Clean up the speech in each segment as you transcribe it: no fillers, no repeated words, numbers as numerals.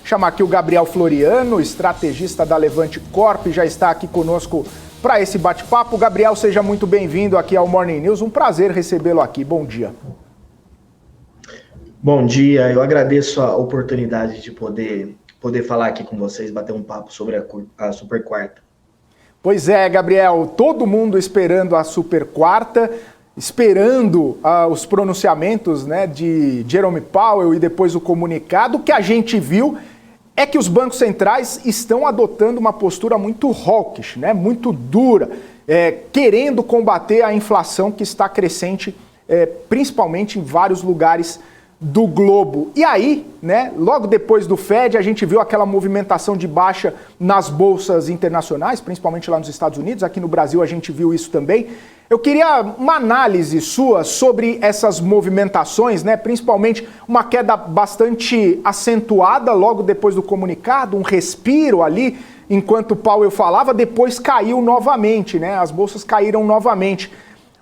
chamar aqui o Gabriel Floriano, estrategista da Levante Corp, já está aqui conosco para esse bate-papo. Gabriel, seja muito bem-vindo aqui ao Morning News. Um prazer recebê-lo aqui. Bom dia. Bom dia, eu agradeço a oportunidade de poder falar aqui com vocês, bater um papo sobre a Super Quarta. Pois é, Gabriel, todo mundo esperando a Super Quarta, esperando os pronunciamentos, né, de Jerome Powell e depois o comunicado. O que a gente viu é que os bancos centrais estão adotando uma postura muito hawkish, né, muito dura, querendo combater a inflação que está crescente, principalmente em vários lugares do globo. E aí, né, logo depois do Fed, a gente viu aquela movimentação de baixa nas bolsas internacionais, principalmente lá nos Estados Unidos. Aqui no Brasil a gente viu isso também. Eu queria uma análise sua sobre essas movimentações, né, principalmente uma queda bastante acentuada logo depois do comunicado, um respiro ali, enquanto o Powell falava, depois caiu novamente, né, as bolsas caíram novamente.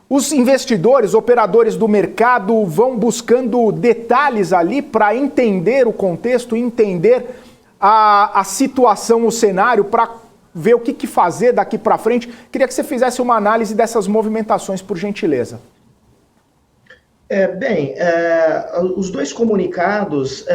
Os investidores, operadores do mercado vão buscando detalhes ali para entender o contexto, entender a situação, o cenário, para ver o que fazer daqui para frente. Queria que você fizesse uma análise dessas movimentações, por gentileza. Os dois comunicados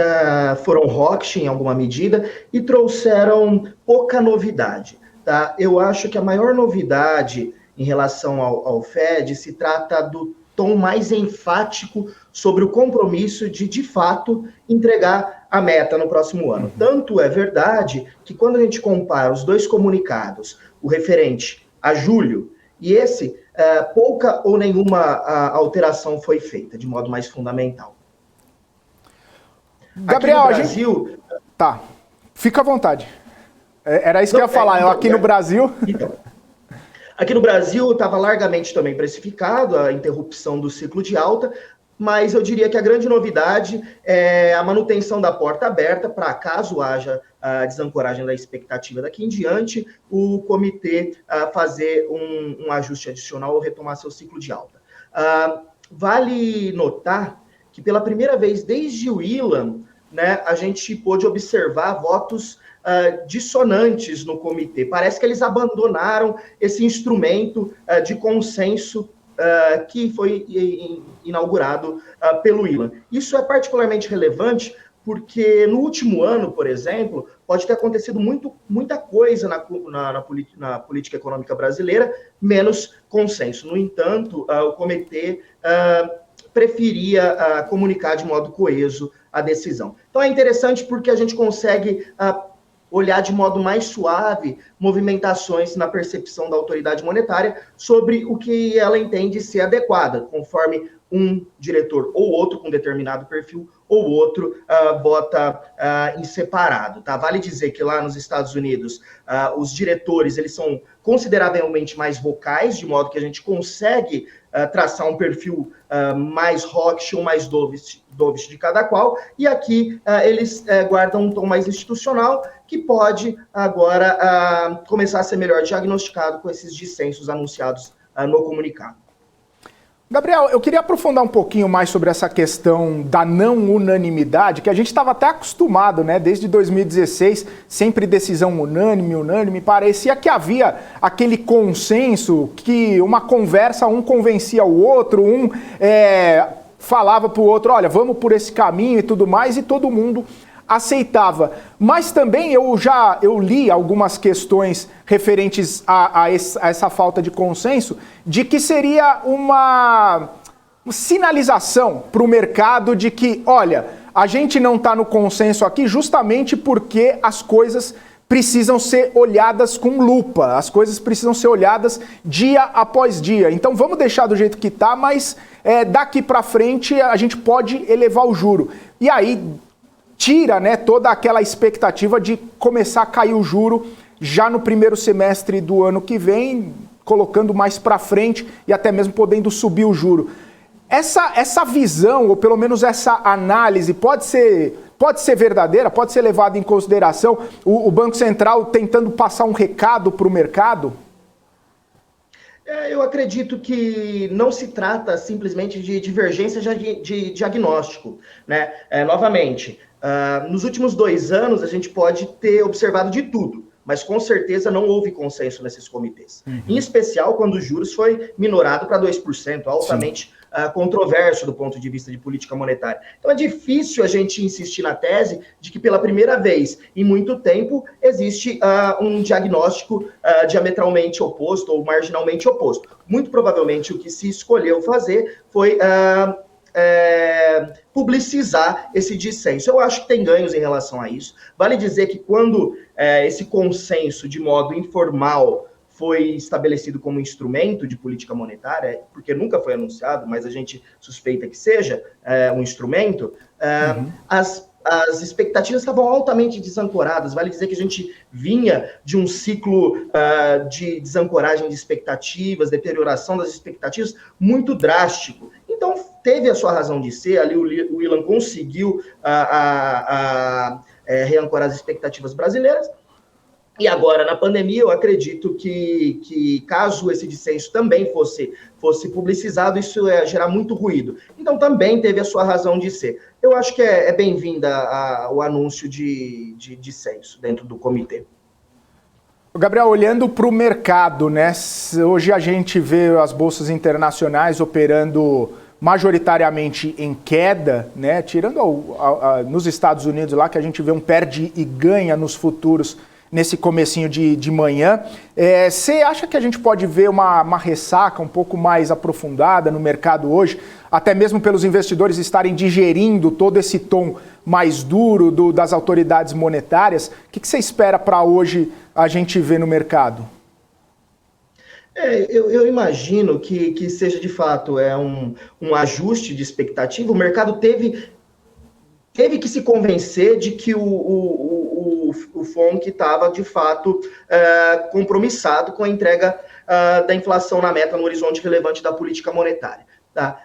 foram hawkish em alguma medida e trouxeram pouca novidade. Tá? Eu acho que a maior novidade em relação ao Fed, se trata do tom mais enfático sobre o compromisso de fato, entregar a meta no próximo ano. Tanto é verdade que quando a gente compara os dois comunicados, o referente a julho e esse, pouca ou nenhuma alteração foi feita, de modo mais fundamental. Gabriel, aqui no Brasil... Tá, fica à vontade. Era isso que eu ia falar, aqui no Brasil... Então... Aqui no Brasil estava largamente também precificado a interrupção do ciclo de alta, mas eu diria que a grande novidade é a manutenção da porta aberta para, caso haja a desancoragem da expectativa daqui em diante, o comitê fazer um ajuste adicional ou retomar seu ciclo de alta. Vale notar que pela primeira vez desde o Ilan, né, a gente pôde observar votos dissonantes no comitê. Parece que eles abandonaram esse instrumento de consenso que foi inaugurado pelo Ilan. Isso é particularmente relevante porque no último ano, por exemplo, pode ter acontecido muita coisa na política econômica brasileira, menos consenso. No entanto, o comitê preferia comunicar de modo coeso a decisão. Então é interessante porque a gente consegue olhar de modo mais suave movimentações na percepção da autoridade monetária sobre o que ela entende ser adequada, conforme um diretor ou outro com determinado perfil ou outro bota em separado. Tá? Vale dizer que lá nos Estados Unidos os diretores eles são consideravelmente mais vocais, de modo que a gente consegue traçar um perfil mais hawkish ou mais dovish de cada qual, e aqui eles guardam um tom mais institucional, que pode agora começar a ser melhor diagnosticado com esses dissensos anunciados no comunicado. Gabriel, eu queria aprofundar um pouquinho mais sobre essa questão da não unanimidade, que a gente estava até acostumado, né? Desde 2016, sempre decisão unânime, parecia que havia aquele consenso, que uma conversa, um convencia o outro, falava para o outro, olha, vamos por esse caminho e tudo mais, e todo mundo aceitava. Mas também eu li algumas questões referentes a essa falta de consenso, de que seria uma sinalização para o mercado de que, olha, a gente não está no consenso aqui justamente porque as coisas precisam ser olhadas com lupa, as coisas precisam ser olhadas dia após dia. Então vamos deixar do jeito que está, mas daqui para frente a gente pode elevar o juro. E aí tira, né, toda aquela expectativa de começar a cair o juro já no primeiro semestre do ano que vem, colocando mais para frente e até mesmo podendo subir o juro. Essa visão, ou pelo menos essa análise, pode ser verdadeira, pode ser levada em consideração, o Banco Central tentando passar um recado para o mercado? Eu acredito que não se trata simplesmente de divergência de diagnóstico, né? Novamente, Nos últimos 2 anos, a gente pode ter observado de tudo, mas com certeza não houve consenso nesses comitês. Em especial quando os juros foi minorado para 2%, altamente controverso do ponto de vista de política monetária. Então é difícil a gente insistir na tese de que pela primeira vez em muito tempo existe um diagnóstico diametralmente oposto ou marginalmente oposto. Muito provavelmente o que se escolheu fazer foi publicizar esse dissenso. Eu acho que tem ganhos em relação a isso. Vale dizer que quando esse consenso de modo informal foi estabelecido como instrumento de política monetária, porque nunca foi anunciado, mas a gente suspeita que seja um instrumento, as expectativas estavam altamente desancoradas. Vale dizer que a gente vinha de um ciclo de desancoragem de expectativas, deterioração das expectativas muito drástico. Então, teve a sua razão de ser, ali o Willan conseguiu reancorar as expectativas brasileiras. E agora, na pandemia, eu acredito que caso esse dissenso também fosse publicizado, isso ia gerar muito ruído. Então, também teve a sua razão de ser. Eu acho que é bem-vinda o anúncio de dissenso dentro do comitê. Gabriel, olhando para o mercado, né? Hoje a gente vê as bolsas internacionais operando majoritariamente em queda, né? Tirando nos Estados Unidos lá, que a gente vê um perde e ganha nos futuros nesse comecinho de manhã. Você acha que a gente pode ver uma ressaca um pouco mais aprofundada no mercado hoje, até mesmo pelos investidores estarem digerindo todo esse tom mais duro das autoridades monetárias? O que você espera para hoje a gente ver no mercado? Eu imagino que seja de fato um ajuste de expectativa. O mercado teve que se convencer de que o FONC estava, de fato, compromissado com a entrega da inflação na meta no horizonte relevante da política monetária. Tá?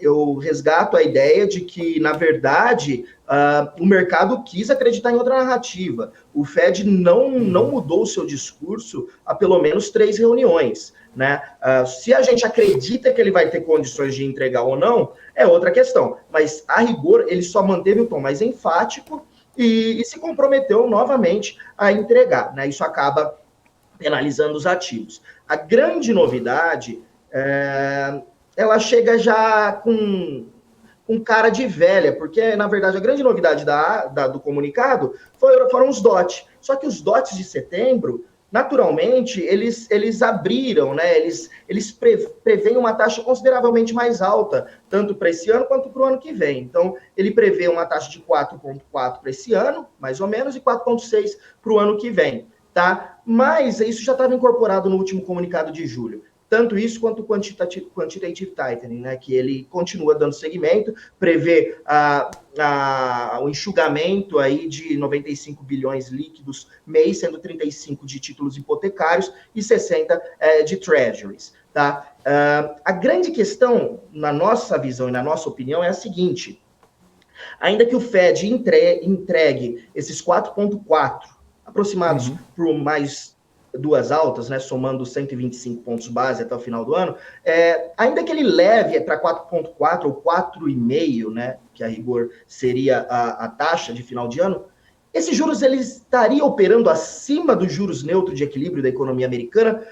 Eu resgato a ideia de que, na verdade, o mercado quis acreditar em outra narrativa. O Fed não mudou o seu discurso há pelo menos 3 reuniões. Né? Se a gente acredita que ele vai ter condições de entregar ou não, é outra questão. Mas, a rigor, ele só manteve o tom mais enfático e se comprometeu novamente a entregar. Né? Isso acaba penalizando os ativos. A grande novidade ela chega já com cara de velha, porque, na verdade, a grande novidade do comunicado foram os DOT. Só que os DOTs de setembro, naturalmente, eles abriram, né? Eles preveem uma taxa consideravelmente mais alta, tanto para esse ano quanto para o ano que vem. Então, ele prevê uma taxa de 4,4 para esse ano, mais ou menos, e 4,6 para o ano que vem. Tá? Mas isso já estava incorporado no último comunicado de julho. Tanto isso quanto o quantitative tightening, né, que ele continua dando seguimento, prevê o enxugamento aí de 95 bilhões líquidos mês, sendo 35 de títulos hipotecários e 60 de treasuries. Tá? A grande questão, na nossa visão e na nossa opinião, é a seguinte: ainda que o Fed entregue esses 4,4 aproximados por mais 2 altas, né, somando 125 pontos base até o final do ano, ainda que ele leve para 4,4 ou 4,5, né, que a rigor seria a taxa de final de ano, esses juros ele estaria operando acima dos juros neutros de equilíbrio da economia americana,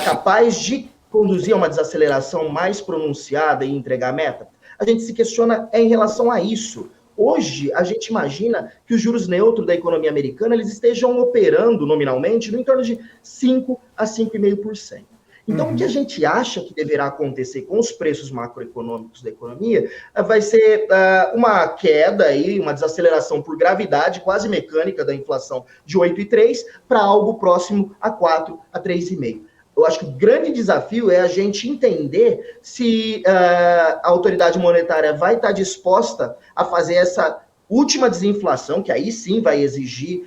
capaz de conduzir a uma desaceleração mais pronunciada e entregar a meta? A gente se questiona em relação a isso. Hoje, a gente imagina que os juros neutros da economia americana eles estejam operando nominalmente no entorno de 5% a 5,5%. Então, o que a gente acha que deverá acontecer com os preços macroeconômicos da economia vai ser uma queda, aí, uma desaceleração por gravidade quase mecânica da inflação de 8,3% para algo próximo a 4% a 3,5%. Eu acho que o grande desafio é a gente entender se a autoridade monetária vai estar disposta a fazer essa última desinflação, que aí sim vai exigir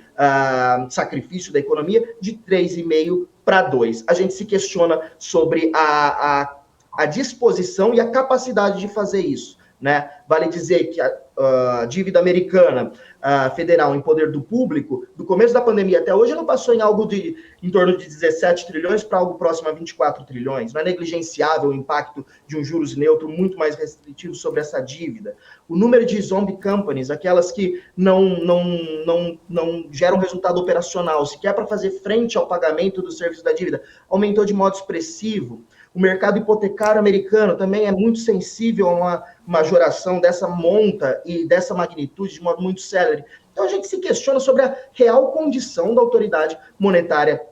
sacrifício da economia, de 3,5% para 2%. A gente se questiona sobre a disposição e a capacidade de fazer isso. né? Vale dizer que a dívida americana federal em poder do público, do começo da pandemia até hoje, não passou em algo em torno de 17 trilhões para algo próximo a 24 trilhões. Não é negligenciável o impacto de um juros neutro muito mais restritivo sobre essa dívida. O número de zombie companies, aquelas que não geram resultado operacional, sequer para fazer frente ao pagamento do serviço da dívida, aumentou de modo expressivo. O mercado hipotecário americano também é muito sensível a uma majoração dessa monta e dessa magnitude de modo muito célere. Então a gente se questiona sobre a real condição da autoridade monetária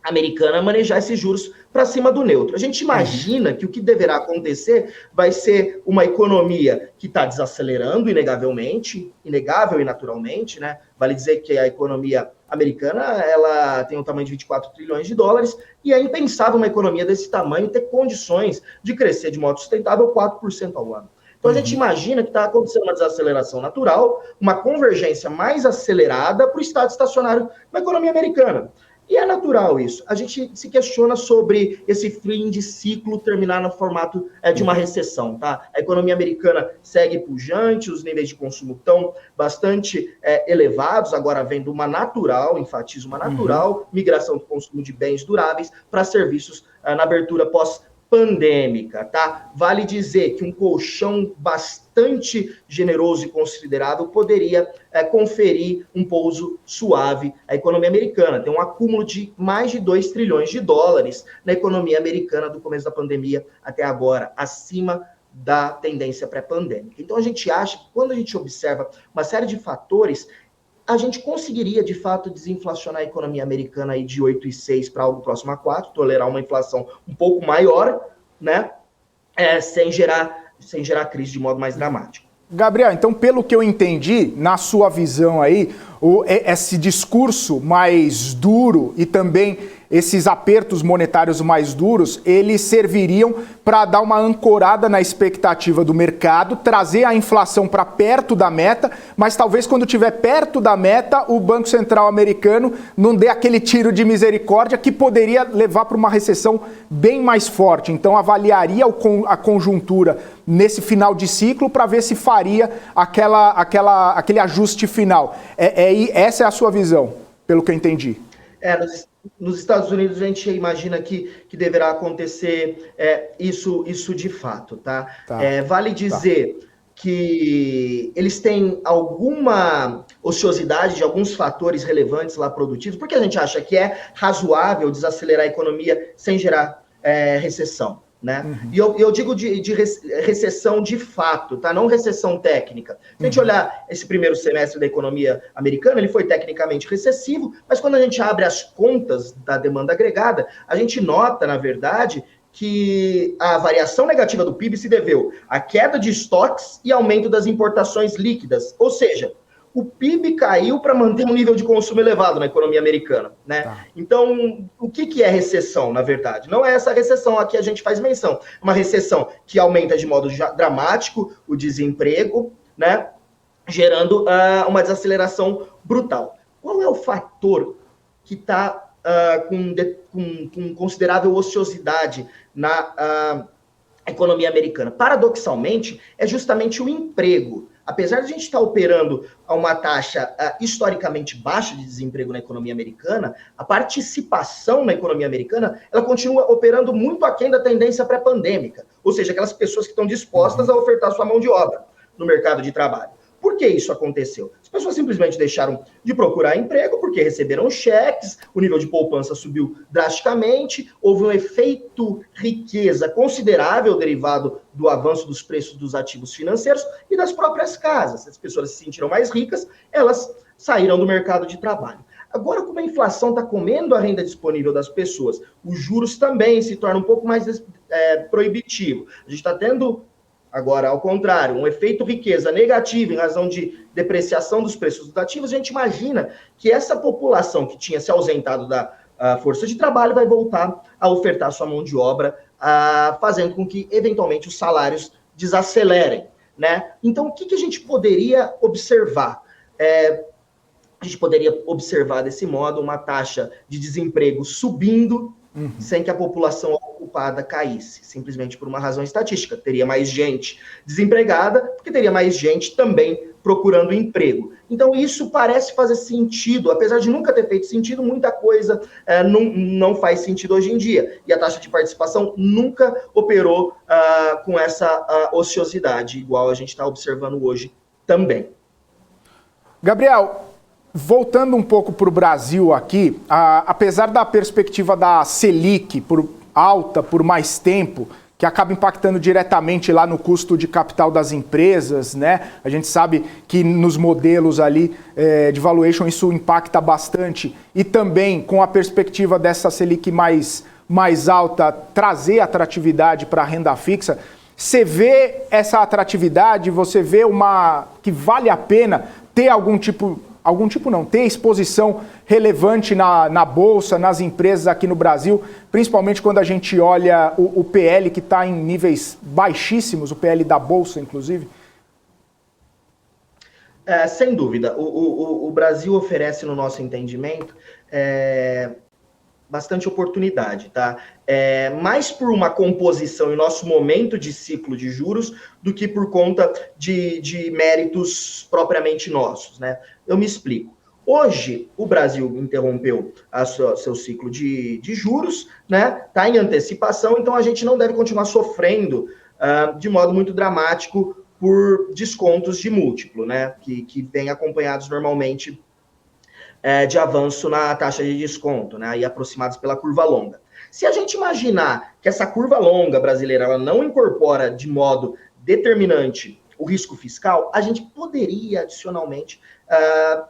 americana manejar esses juros para cima do neutro. A gente imagina que o que deverá acontecer vai ser uma economia que está desacelerando inegavelmente, inegável e naturalmente, né? Vale dizer que a economia americana ela tem um tamanho de 24 trilhões de dólares e é impensável uma economia desse tamanho ter condições de crescer de modo sustentável 4% ao ano. Então a gente imagina que está acontecendo uma desaceleração natural, uma convergência mais acelerada para o estado estacionário da economia americana. E é natural isso. A gente se questiona sobre esse fim de ciclo terminar no formato de uma recessão, tá? A economia americana segue pujante, os níveis de consumo estão bastante elevados, agora vendo uma natural, enfatizo uma natural, migração do consumo de bens duráveis para serviços na abertura pós-pandêmica, tá? Vale dizer que um colchão bastante generoso e considerável poderia conferir um pouso suave à economia americana. Tem um acúmulo de mais de 2 trilhões de dólares na economia americana do começo da pandemia até agora, acima da tendência pré-pandêmica. Então a gente acha que quando a gente observa uma série de fatores, a gente conseguiria, de fato, desinflacionar a economia americana aí de 8,6 para algo próximo a 4, tolerar uma inflação um pouco maior, né? Sem gerar crise de modo mais dramático. Gabriel, então, pelo que eu entendi, na sua visão aí, esse discurso mais duro e também esses apertos monetários mais duros, eles serviriam para dar uma ancorada na expectativa do mercado, trazer a inflação para perto da meta, mas talvez quando estiver perto da meta, o Banco Central americano não dê aquele tiro de misericórdia que poderia levar para uma recessão bem mais forte. Então, avaliaria a conjuntura nesse final de ciclo para ver se faria aquele ajuste final. Essa é a sua visão, pelo que eu entendi. Nos Estados Unidos, a gente imagina que deverá acontecer isso de fato, tá? Vale dizer que eles têm alguma ociosidade de alguns fatores relevantes lá produtivos, porque a gente acha que é razoável desacelerar a economia sem gerar recessão. Né? E eu digo de recessão de fato, tá? Não recessão técnica. Se a gente olhar esse primeiro semestre da economia americana, ele foi tecnicamente recessivo, mas quando a gente abre as contas da demanda agregada, a gente nota, na verdade, que a variação negativa do PIB se deveu à queda de estoques e aumento das importações líquidas, ou seja, o PIB caiu para manter um nível de consumo elevado na economia americana, né? Tá. Então, o que é recessão, na verdade? Não é essa recessão a que a gente faz menção. Uma recessão que aumenta de modo dramático o desemprego, né? Gerando uma desaceleração brutal. Qual é o fator que está com considerável ociosidade na economia americana? Paradoxalmente, é justamente o emprego. Apesar de a gente estar operando a uma taxa historicamente baixa de desemprego na economia americana, a participação na economia americana, ela continua operando muito aquém da tendência pré-pandêmica. Ou seja, aquelas pessoas que estão dispostas a ofertar sua mão de obra no mercado de trabalho. Por que isso aconteceu? As pessoas simplesmente deixaram de procurar emprego porque receberam cheques, o nível de poupança subiu drasticamente, houve um efeito riqueza considerável derivado do avanço dos preços dos ativos financeiros e das próprias casas. As pessoas se sentiram mais ricas, elas saíram do mercado de trabalho. Agora, como a inflação está comendo a renda disponível das pessoas, os juros também se tornam um pouco mais proibitivo. A gente está tendo... Agora, ao contrário, um efeito riqueza negativo em razão de depreciação dos preços dos ativos, a gente imagina que essa população que tinha se ausentado da força de trabalho vai voltar a ofertar sua mão de obra, fazendo com que, eventualmente, os salários desacelerem, né? Então, o que a gente poderia observar? A gente poderia observar, desse modo, uma taxa de desemprego subindo, sem que a população adequada caísse, simplesmente por uma razão estatística. Teria mais gente desempregada, porque teria mais gente também procurando emprego. Então, isso parece fazer sentido, apesar de nunca ter feito sentido, muita coisa não faz sentido hoje em dia. E a taxa de participação nunca operou com essa ociosidade, igual a gente está observando hoje também. Gabriel, voltando um pouco para o Brasil aqui, apesar da perspectiva da Selic por alta por mais tempo, que acaba impactando diretamente lá no custo de capital das empresas, né? A gente sabe que nos modelos ali de valuation isso impacta bastante, e também com a perspectiva dessa Selic mais alta trazer atratividade para a renda fixa. Você vê essa atratividade, você vê que vale a pena ter ter exposição relevante na Bolsa, nas empresas aqui no Brasil, principalmente quando a gente olha o PL, que está em níveis baixíssimos, o PL da Bolsa, inclusive? Sem dúvida. O Brasil oferece, no nosso entendimento, bastante oportunidade, tá? Mais por uma composição em nosso momento de ciclo de juros do que por conta de méritos propriamente nossos, né? Eu me explico. Hoje, o Brasil interrompeu seu ciclo de juros, né? Está em antecipação, então a gente não deve continuar sofrendo de modo muito dramático por descontos de múltiplo, né? Que vem acompanhados normalmente de avanço na taxa de desconto, né, e aproximados pela curva longa. Se a gente imaginar que essa curva longa brasileira ela não incorpora de modo determinante o risco fiscal, a gente poderia, adicionalmente,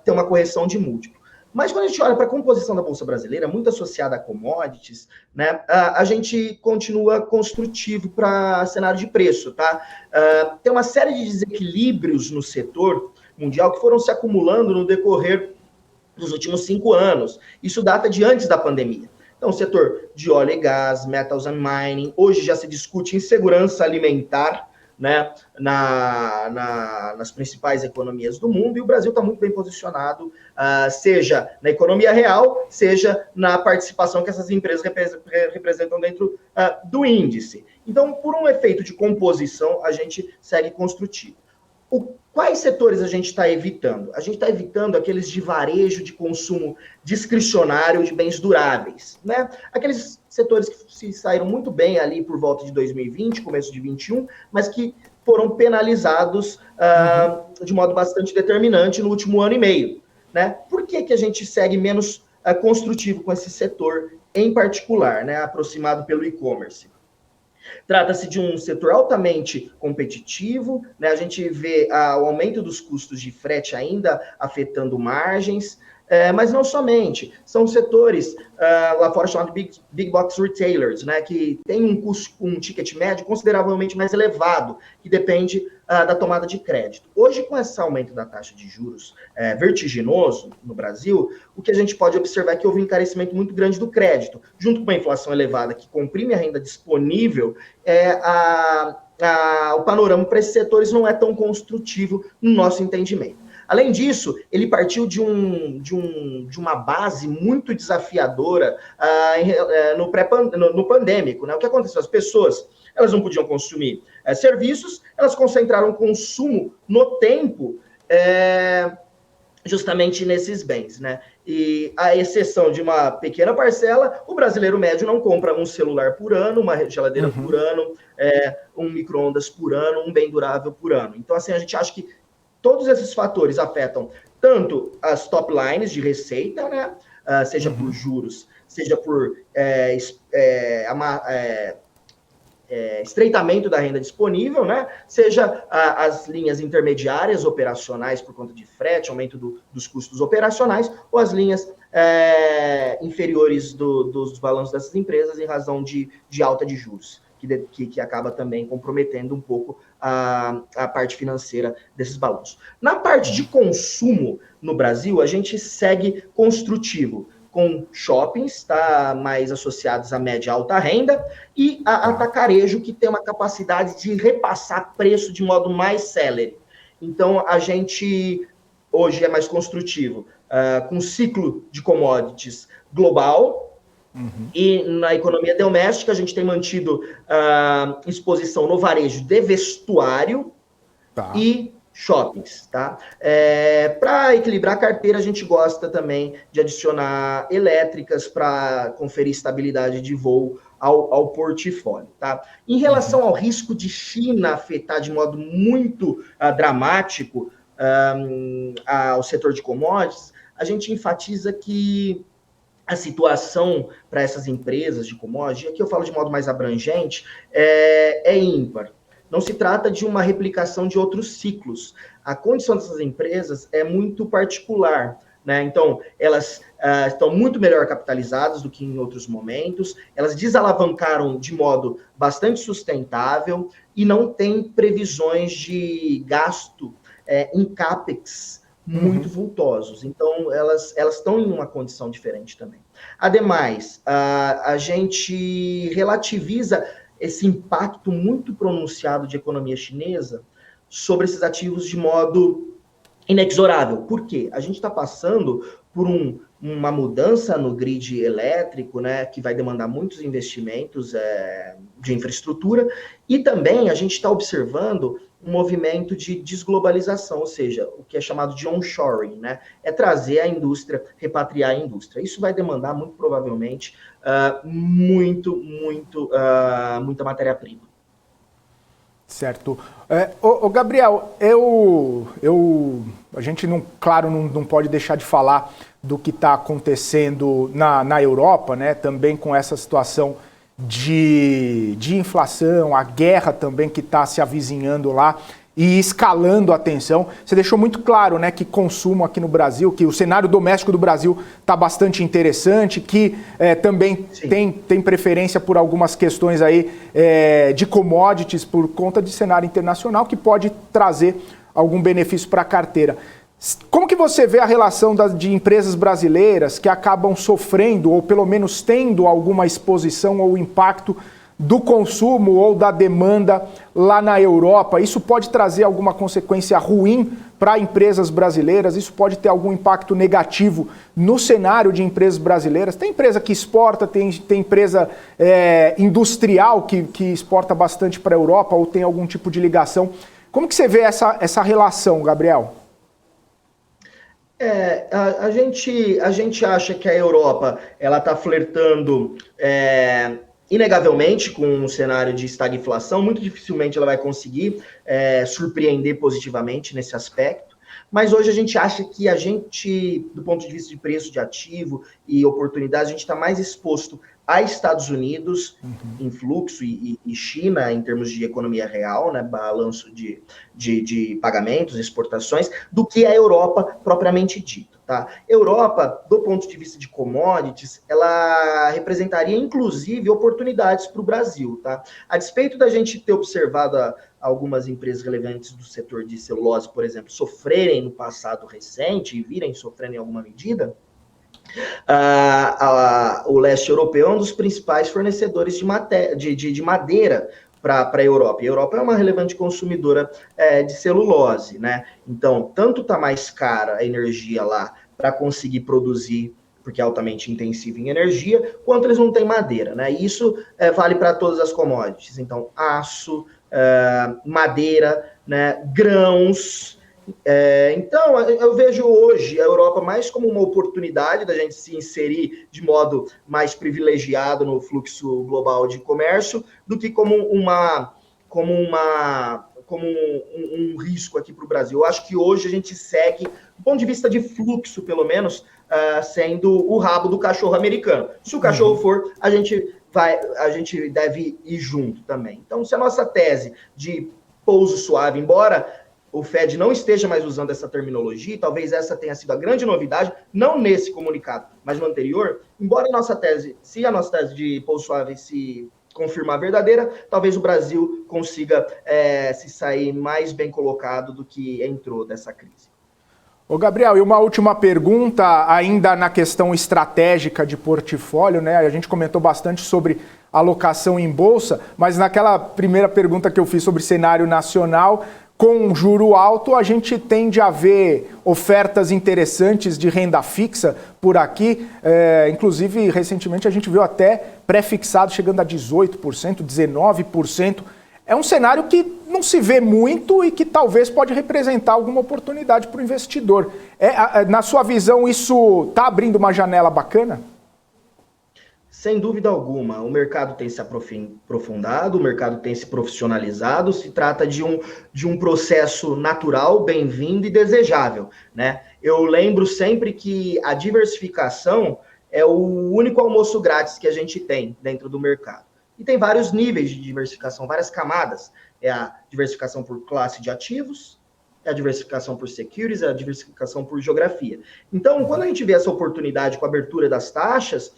ter uma correção de múltiplo. Mas quando a gente olha para a composição da Bolsa Brasileira, muito associada a commodities, né, a gente continua construtivo para cenário de preço, tá? Tem uma série de desequilíbrios no setor mundial que foram se acumulando no decorrer dos últimos 5 anos. Isso data de antes da pandemia. Então, o setor de óleo e gás, metals and mining, hoje já se discute insegurança alimentar, né, nas principais economias do mundo, e o Brasil está muito bem posicionado, seja na economia real, seja na participação que essas empresas representam dentro do índice. Então, por um efeito de composição, a gente segue construtivo. Quais setores a gente está evitando? A gente está evitando aqueles de varejo, de consumo discricionário de bens duráveis, né? Aqueles setores que se saíram muito bem ali por volta de 2020, começo de 2021, mas que foram penalizados de modo bastante determinante no último ano e meio, né? Por que a gente segue menos construtivo com esse setor em particular, né? Aproximado pelo e-commerce? Trata-se de um setor altamente competitivo, né? A gente vê o aumento dos custos de frete ainda afetando margens, mas não somente. São setores lá fora chamados big box retailers, né? Que tem um ticket médio consideravelmente mais elevado, que depende da tomada de crédito. Hoje, com esse aumento da taxa de juros vertiginoso no Brasil, o que a gente pode observar é que houve um encarecimento muito grande do crédito, junto com uma inflação elevada que comprime a renda disponível, o panorama para esses setores não é tão construtivo no nosso entendimento. Além disso, ele partiu de uma base muito desafiadora no pandêmico, né? O que aconteceu? As pessoas elas não podiam consumir serviços, elas concentraram o consumo no tempo justamente nesses bens, né? E a exceção de uma pequena parcela, o brasileiro médio não compra um celular por ano, uma geladeira por ano, um micro-ondas por ano, um bem durável por ano. Então, assim, a gente acha que todos esses fatores afetam tanto as top lines de receita, né? Seja por juros, seja por estreitamento da renda disponível, né? Seja as linhas intermediárias operacionais por conta de frete, aumento dos custos operacionais, ou as linhas inferiores dos balanços dessas empresas em razão de alta de juros, que acaba também comprometendo um pouco a parte financeira desses balanços. Na parte de consumo no Brasil, a gente segue construtivo, com shoppings, tá, mais associados à média e alta renda, e a atacarejo, que tem uma capacidade de repassar preço de modo mais célere. Então, a gente hoje é mais construtivo, com ciclo de commodities global, E na economia doméstica, a gente tem mantido exposição no varejo de vestuário e shoppings, tá? Para equilibrar a carteira, a gente gosta também de adicionar elétricas para conferir estabilidade de voo ao portfólio, tá? Em relação ao risco de China afetar de modo muito dramático ao setor de commodities, a gente enfatiza que a situação para essas empresas de commodities, aqui eu falo de modo mais abrangente, é ímpar. Não se trata de uma replicação de outros ciclos. A condição dessas empresas é muito particular, né? Então, elas estão muito melhor capitalizadas do que em outros momentos, elas desalavancaram de modo bastante sustentável e não têm previsões de gasto em CAPEX muito vultosos. Então, elas estão em uma condição diferente também. Ademais, a gente relativiza esse impacto muito pronunciado de economia chinesa sobre esses ativos de modo inexorável. Por quê? A gente está passando por uma mudança no grid elétrico, né, que vai demandar muitos investimentos de infraestrutura, e também a gente está observando um movimento de desglobalização, ou seja, o que é chamado de onshoring, né, é trazer a indústria, repatriar a indústria. Isso vai demandar, muito provavelmente, muita matéria-prima. Certo. Gabriel, a gente, não pode deixar de falar do que está acontecendo na Europa, né? Também com essa situação de inflação, a guerra também que está se avizinhando lá e escalando a tensão. Você deixou muito claro, né, que consumo aqui no Brasil, que o cenário doméstico do Brasil está bastante interessante, que também tem preferência por algumas questões aí de commodities por conta de cenário internacional, que pode trazer algum benefício para a carteira. Como que você vê a relação de empresas brasileiras que acabam sofrendo, ou pelo menos tendo alguma exposição ou impacto do consumo ou da demanda lá na Europa? Isso pode trazer alguma consequência ruim para empresas brasileiras? Isso pode ter algum impacto negativo no cenário de empresas brasileiras? Tem empresa que exporta, tem empresa industrial que exporta bastante para a Europa ou tem algum tipo de ligação. Como que você vê essa relação, Gabriel? A gente acha que a Europa ela está flertando inegavelmente com um cenário de estagflação. Muito dificilmente ela vai conseguir surpreender positivamente nesse aspecto. Mas hoje a gente acha que do ponto de vista de preço de ativo e oportunidades, a gente está mais exposto a Estados Unidos em fluxo e China em termos de economia real, né, balanço de pagamentos, exportações, do que a Europa propriamente dita. Tá? Europa, do ponto de vista de commodities, ela representaria inclusive oportunidades para o Brasil. Tá? A despeito da gente ter observado algumas empresas relevantes do setor de celulose, por exemplo, sofrerem no passado recente e virem sofrendo em alguma medida, o leste europeu é um dos principais fornecedores de madeira para a Europa. E a Europa é uma relevante consumidora de celulose, né? Então, tanto está mais cara a energia lá para conseguir produzir, porque é altamente intensivo em energia, quanto eles não têm madeira, né? E isso vale para todas as commodities. Então, aço, madeira, né? Grãos. Então, eu vejo hoje a Europa mais como uma oportunidade da gente se inserir de modo mais privilegiado no fluxo global de comércio do que como um risco aqui para o Brasil. Eu acho que hoje a gente segue, do ponto de vista de fluxo, pelo menos, sendo o rabo do cachorro americano. Se o cachorro for, a gente deve ir junto também. Então, se a nossa tese de pouso suave, embora o Fed não esteja mais usando essa terminologia, talvez essa tenha sido a grande novidade, não nesse comunicado, mas no anterior, embora a nossa tese de pouso suave se confirmar verdadeira, talvez o Brasil consiga se sair mais bem colocado do que entrou dessa crise. Ô Gabriel, e uma última pergunta, ainda na questão estratégica de portfólio, né? A gente comentou bastante sobre alocação em bolsa, mas naquela primeira pergunta que eu fiz sobre cenário nacional, com juro alto, a gente tende a ver ofertas interessantes de renda fixa por aqui. Inclusive, recentemente, a gente viu até pré-fixado chegando a 18%, 19%. É um cenário que não se vê muito e que talvez pode representar alguma oportunidade para o investidor. Na sua visão, isso está abrindo uma janela bacana? Sem dúvida alguma, o mercado tem se aprofundado, o mercado tem se profissionalizado, se trata de um processo natural, bem-vindo e desejável, né? Eu lembro sempre que a diversificação é o único almoço grátis que a gente tem dentro do mercado. E tem vários níveis de diversificação, várias camadas. É a diversificação por classe de ativos, é a diversificação por securities, é a diversificação por geografia. Então, quando a gente vê essa oportunidade com a abertura das taxas,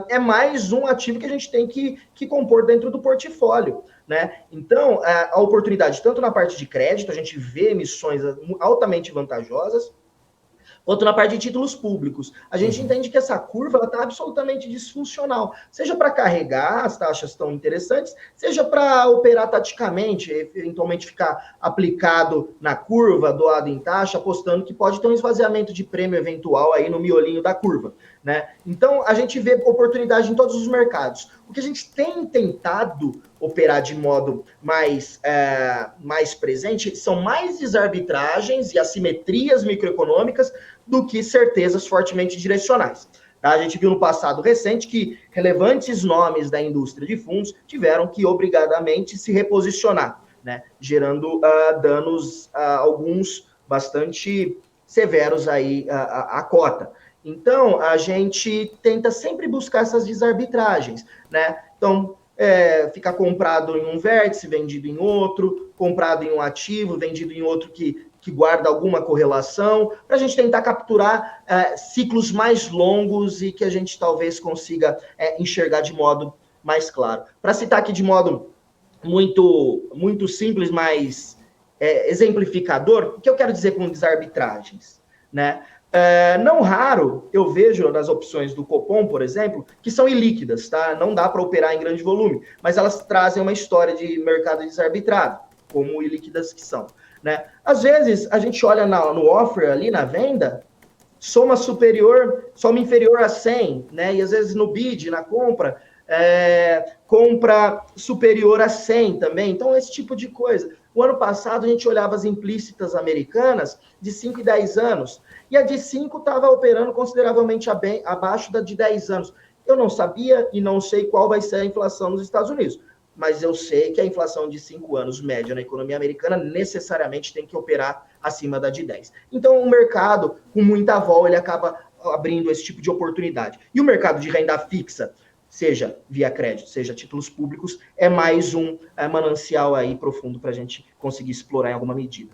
é mais um ativo que a gente tem que compor dentro do portfólio, né? Então, a oportunidade, tanto na parte de crédito, a gente vê emissões altamente vantajosas, quanto na parte de títulos públicos. A gente entende que essa curva está absolutamente disfuncional, seja para carregar, as taxas estão interessantes, seja para operar taticamente, eventualmente ficar aplicado na curva, doado em taxa, apostando que pode ter um esvaziamento de prêmio eventual aí no miolinho da curva, né? Então, a gente vê oportunidade em todos os mercados. O que a gente tem tentado operar de modo mais presente são mais desarbitragens e assimetrias microeconômicas do que certezas fortemente direcionais. Tá? A gente viu no passado recente que relevantes nomes da indústria de fundos tiveram que obrigadamente se reposicionar, né? Gerando danos, alguns bastante severos aí à cota. Então, a gente tenta sempre buscar essas desarbitragens, né? Então, ficar comprado em um vértice, vendido em outro, comprado em um ativo, vendido em outro que guarda alguma correlação, para a gente tentar capturar ciclos mais longos e que a gente talvez consiga enxergar de modo mais claro. Para citar aqui de modo muito simples, mas exemplificador, o que eu quero dizer com desarbitragens, né? Não raro, eu vejo nas opções do Copom, por exemplo, que são ilíquidas, tá? Não dá para operar em grande volume, mas elas trazem uma história de mercado desarbitrado, como ilíquidas que são, né? Às vezes, a gente olha no offer ali, na venda, soma inferior a 100, né? E às vezes no bid, na compra, compra superior a 100 também. Então, esse tipo de coisa. O ano passado, a gente olhava as implícitas americanas de 5 e 10 anos, e a de 5 estava operando consideravelmente abaixo da de 10 anos. Eu não sabia e não sei qual vai ser a inflação nos Estados Unidos, mas eu sei que a inflação de 5 anos média na economia americana necessariamente tem que operar acima da de 10. Então, o mercado, com muita vol, ele acaba abrindo esse tipo de oportunidade. E o mercado de renda fixa, seja via crédito, seja títulos públicos, é mais um manancial aí profundo para a gente conseguir explorar em alguma medida.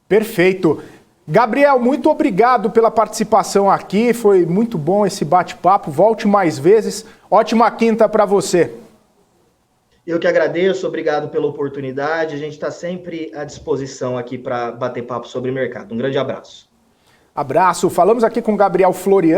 Perfeito. Gabriel, muito obrigado pela participação aqui, foi muito bom esse bate-papo, volte mais vezes, ótima quinta para você. Eu que agradeço, obrigado pela oportunidade, a gente está sempre à disposição aqui para bater papo sobre mercado. Um grande abraço. Abraço, falamos aqui com Gabriel Floriani.